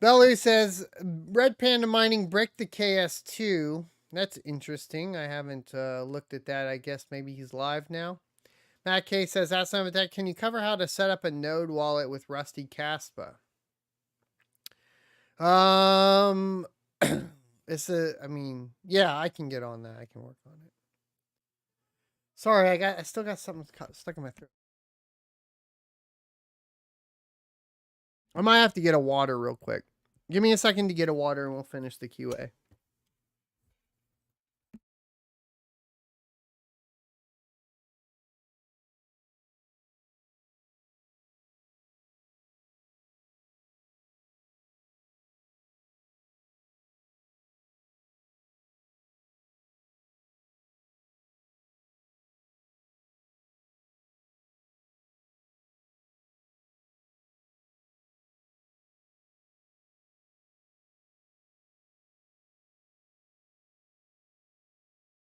[SPEAKER 1] Belly says, Red Panda Mining bricked the KS2. That's interesting. I haven't looked at that. I guess maybe he's live now. Matt K says, that's not that. Can you cover how to set up a node wallet with Rusty kaspa? I mean, yeah, I can get on that. I can work on it. Sorry, I still got something stuck in my throat. I might have to get a water real quick. Give me a second to get a water and we'll finish the QA.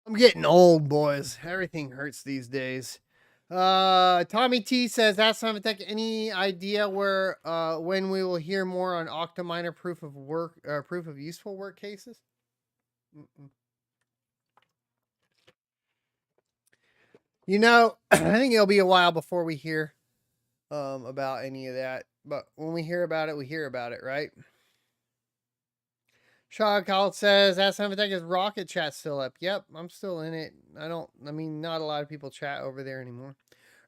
[SPEAKER 1] I'm getting old, boys. Everything hurts these days. Tommy T says, that's not tech. Any idea where when we will hear more on Octominer proof of work proof of useful work cases? You know, I think it'll be a while before we hear about any of that. But when we hear about it, we hear about it, right? Shogcall says, Ask Tech, is Rocket Chat still up? Yep, I'm still in it. I mean, not a lot of people chat over there anymore.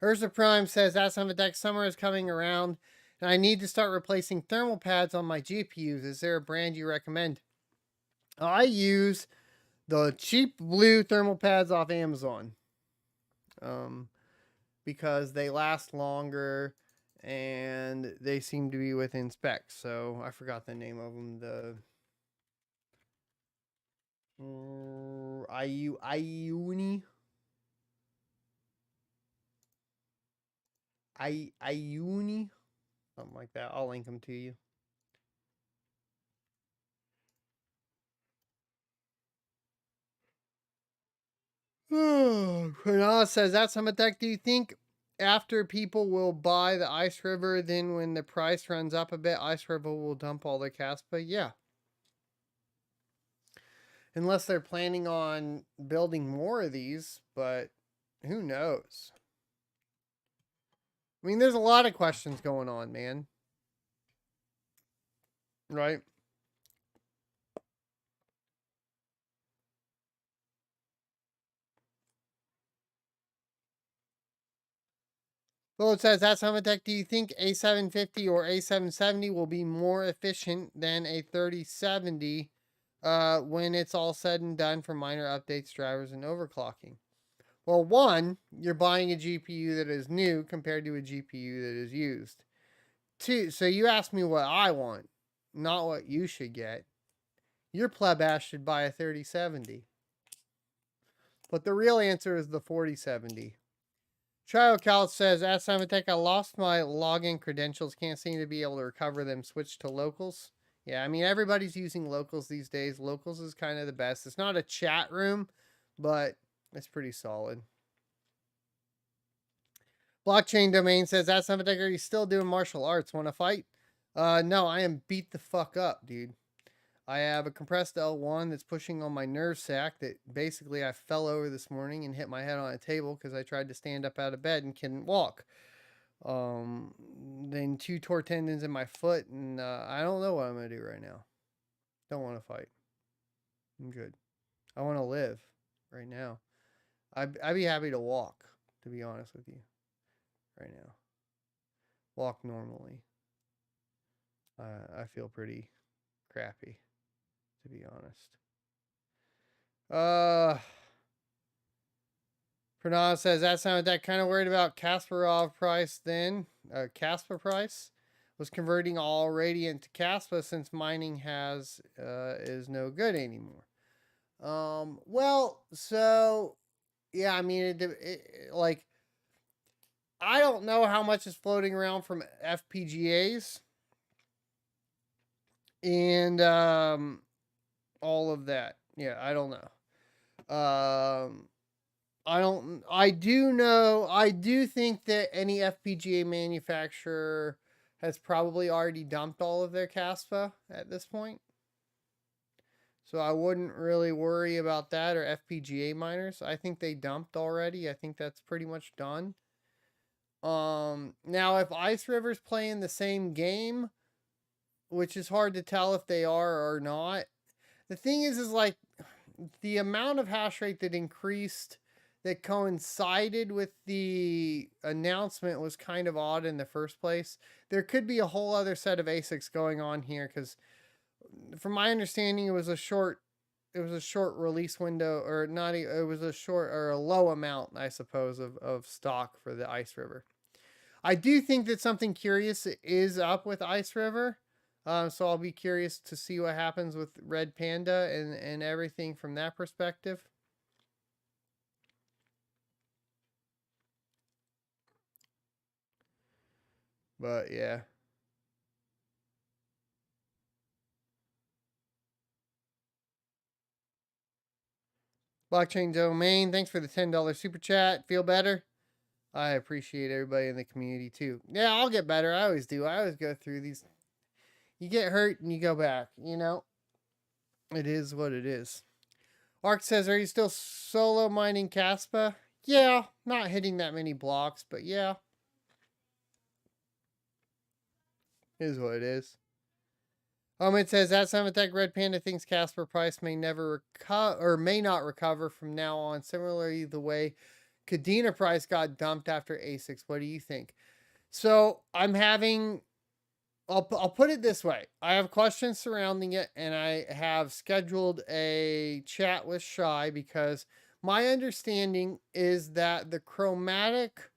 [SPEAKER 1] Ursa Prime says, Ask Tech, summer is coming around, and I need to start replacing thermal pads on my GPUs. Is there a brand you recommend? I use the cheap blue thermal pads off Amazon. Because they last longer and they seem to be within specs. So I forgot the name of them. The Iuni. Iuni. Something like that. I'll link them to you. Pranala says, that's some attack. Do you think after people will buy the Ice River, then when the price runs up a bit, Ice River will dump all the kaspa? Yeah. Unless they're planning on building more of these, but who knows? I mean, there's a lot of questions going on, man. Right? Well, it says, that's how tech. Do you think A750 or A770 will be more efficient than a 3070 when it's all said and done for minor updates, drivers, and overclocking? Well, one, you're buying a GPU that is new compared to a GPU that is used. Two, so you ask me what I want, not what you should get. Your pleb ass should buy a 3070. But the real answer is the 4070. TrioCal says, at Symantec, I lost my login credentials. Can't seem to be able to recover them. Switch to locals. Yeah, I mean, everybody's using locals these days. Locals is kind of the best. It's not a chat room, but it's pretty solid. Blockchain Domain says, at Symantec, are you still doing martial arts? Want to fight? No, I am beat the fuck up, dude. I have a compressed L1 that's pushing on my nerve sac that basically I fell over this morning and hit my head on a table because I tried to stand up out of bed and couldn't walk. Then 2 tore tendons in my foot, and I don't know what I'm going to do right now. Don't want to fight. I'm good. I want to live right now. I'd be happy to walk, to be honest with you, right now. Walk normally. I feel pretty crappy, to be honest. Pranav says, that sounded that kind of worried about Kasparov price then. Kaspa price was converting already into Kaspa since mining has is no good anymore. Well, so yeah, I mean, like, I don't know how much is floating around from FPGAs and all of that. Yeah, I don't know. I do think that any FPGA manufacturer has probably already dumped all of their Kaspa at this point. So I wouldn't really worry about that, or FPGA miners. I think they dumped already. I think that's pretty much done. Now if Ice River's playing the same game, which is hard to tell if they are or not. The thing is like the amount of hash rate that increased that coincided with the announcement was kind of odd in the first place. There could be a whole other set of ASICs going on here, because from my understanding, it was a short release window, or not. It was a short or a low amount, I suppose, of stock for the Ice River. I do think that something curious is up with Ice River. So I'll be curious to see what happens with Red Panda and everything from that perspective. But yeah. Blockchain Domain, thanks for the $10 super chat. Feel better? I appreciate everybody in the community too. Yeah, I'll get better. I always do. I always go through these. You get hurt and you go back, you know? It is what it is. Ark says, are you still solo mining Kaspa? Yeah, not hitting that many blocks, but yeah. Is what it is. It says, at Symantec, Red Panda thinks Kaspa price may never recover, or may not recover from now on. Similarly, the way Kadena price got dumped after ASICs. What do you think? So I'm having, I'll put it this way. I have questions surrounding it, and I have scheduled a chat with Shai, because my understanding is that the chromatic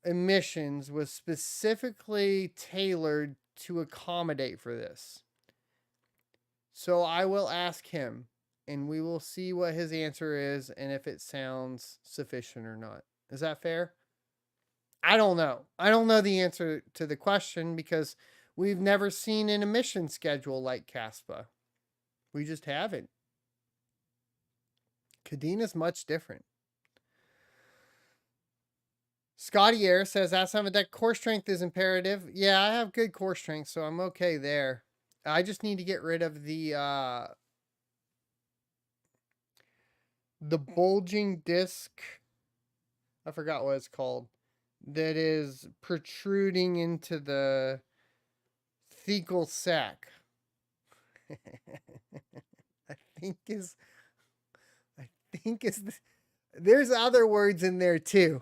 [SPEAKER 1] emissions was specifically tailored to accommodate for this. So I will ask him, and we will see what his answer is and if it sounds sufficient or not. Is that fair? I don't know. I don't know the answer to the question, because we've never seen an emission schedule like Kaspa. We just haven't. Kadena's much different. Scotty Air says, ask Simon that core strength is imperative. Yeah, I have good core strength, so I'm okay there. I just need to get rid of the bulging disc. I forgot what it's called. That is protruding into the thecal sac. I think is there's other words in there too.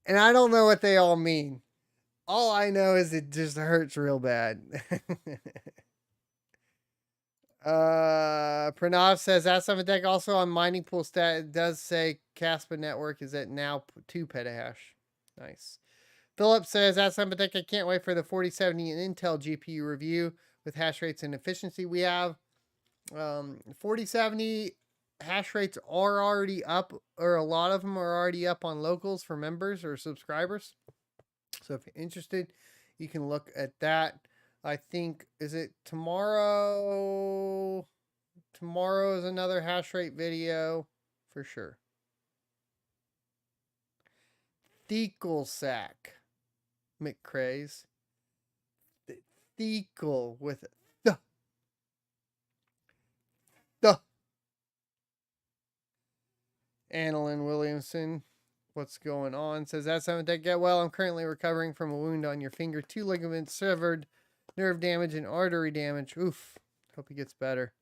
[SPEAKER 1] And I don't know what they all mean. All I know is it just hurts real bad. Pranav says, that Symantec also on mining pool stat, it does say Kaspa network is at now 2 petahash. Nice. Philip says, at Symantec, I can't wait for the 4070 and Intel GPU review with hash rates and efficiency. We have 4070 hash rates are already up, or a lot of them are already up on locals for members or subscribers. So if you're interested, you can look at that. I think, is it tomorrow? Tomorrow is another hash rate video for sure. Thecal sack, McCraze. Thecal with the. Annalyn Williamson, what's going on? Says, that's something that get well. I'm currently recovering from a wound on your finger. 2 ligaments severed, nerve damage, and artery damage. Oof. Hope he gets better.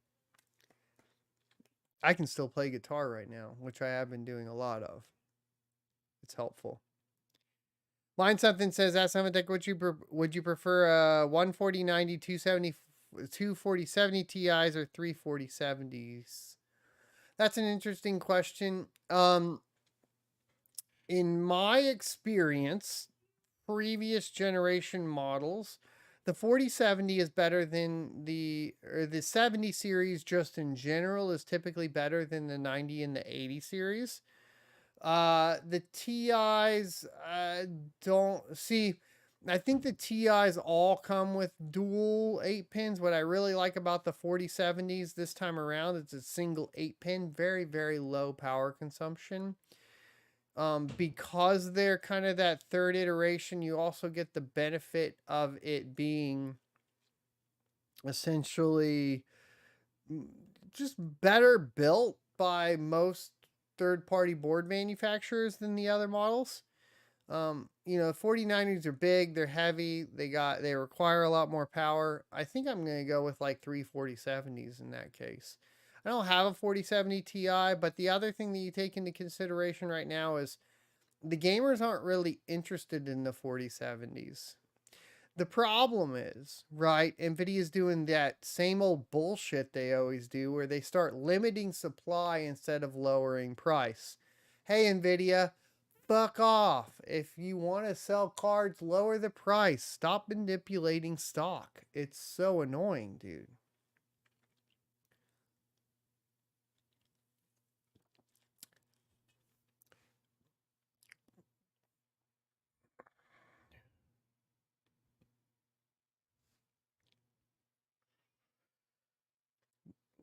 [SPEAKER 1] I can still play guitar right now, which I have been doing a lot of. It's helpful. Line something says, ask Tech, would you prefer 14090, 270, 24070 Ti's or 34070s? That's an interesting question. In my experience, previous generation models, the 4070 is better than the 70 series just in general is typically better than the 90 and the 80 series. The TIs don't see. I think the TIs all come with dual 8-pins. What I really like about the 4070s this time around, it's a single 8-pin, very, very low power consumption. Because they're kind of that third iteration, you also get the benefit of it being essentially just better built by most third-party board manufacturers than the other models. You know, 4090s are big, they're heavy, they require a lot more power. I think I'm going to go with like 34070s in that case. I don't have a 4070 Ti, but the other thing that you take into consideration right now is the gamers aren't really interested in the 4070s. The problem is, right, NVIDIA's doing that same old bullshit they always do where they start limiting supply instead of lowering price. Hey, NVIDIA, fuck off. If you want to sell cards, lower the price. Stop manipulating stock. It's so annoying, dude.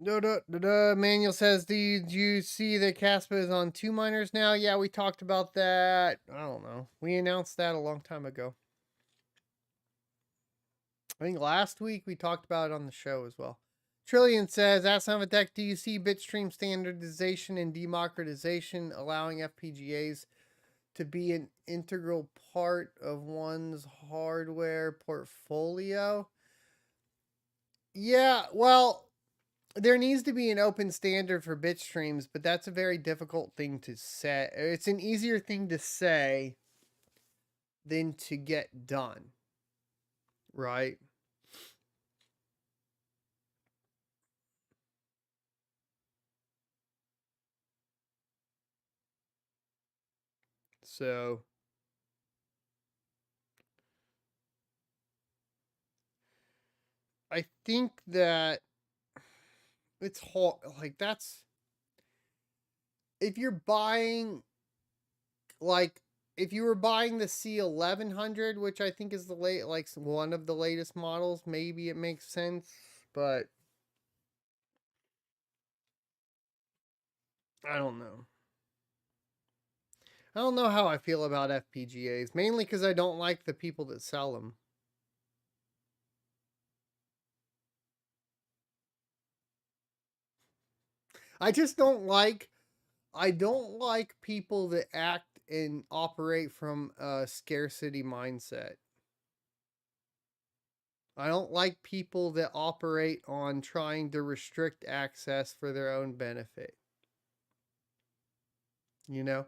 [SPEAKER 1] Manuel says, did you see that kaspa is on 2 miners now? Yeah, we talked about that. I don't know. We announced that a long time ago. I think last week we talked about it on the show as well. Trillion says, ask Tech, do you see bitstream standardization and democratization allowing FPGAs to be an integral part of one's hardware portfolio? Yeah, well, there needs to be an open standard for bit streams, but that's a very difficult thing to say. It's an easier thing to say than to get done, right? So I think that it's hard. Like, that's, if you're buying, like, if you were buying the C1100, which I think is the like one of the latest models, maybe it makes sense, but I don't know. I don't know how I feel about FPGAs, mainly because I don't like the people that sell them. I just don't like people that act and operate from a scarcity mindset. I don't like people that operate on trying to restrict access for their own benefit. You know?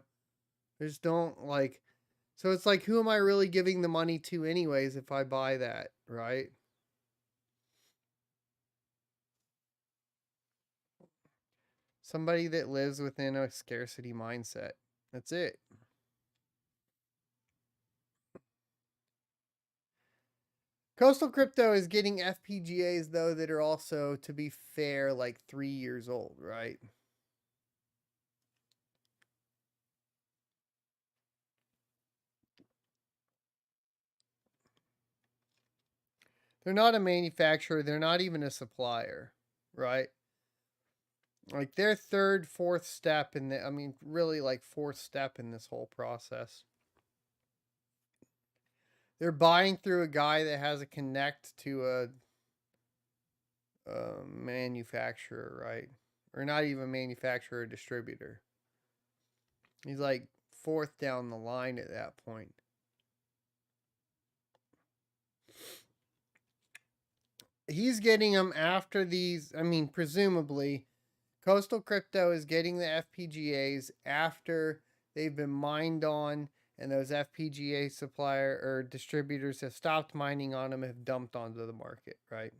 [SPEAKER 1] I just don't like. So it's like, who am I really giving the money to, anyways, if I buy that, right? Somebody that lives within a scarcity mindset. That's it. Coastal Crypto is getting FPGAs, though, that are also, to be fair, like 3 years old, right? They're not a manufacturer. They're not even a supplier, right? Like their third, fourth step in the, I mean, really like fourth step in this whole process. They're buying through a guy that has a connect to a manufacturer, right? Or not even manufacturer, distributor. He's like fourth down the line at that point. He's getting them after these. I mean, presumably, Coastal Crypto is getting the FPGAs after they've been mined on, and those FPGA supplier or distributors have stopped mining on them, have dumped onto the market, right?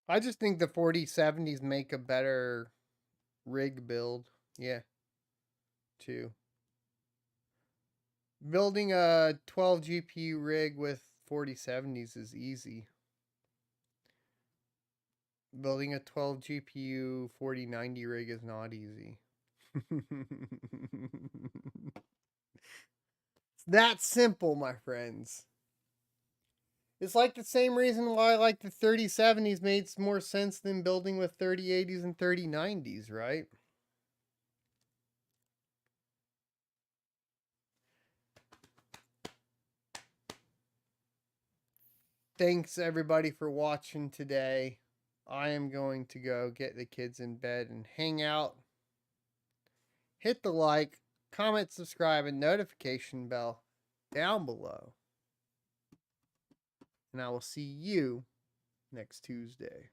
[SPEAKER 1] I just think the 4070s make a better rig build. Yeah, too. Building a 12 GPU rig with 4070s is easy. Building a 12 GPU 4090 rig is not easy. It's that simple, my friends. It's like the same reason why like the 3070s made more sense than building with 3080s and 3090s, right? Thanks everybody for watching today. I am going to go get the kids in bed and hang out. Hit the like, comment, subscribe, and notification bell down below. And I will see you next Tuesday.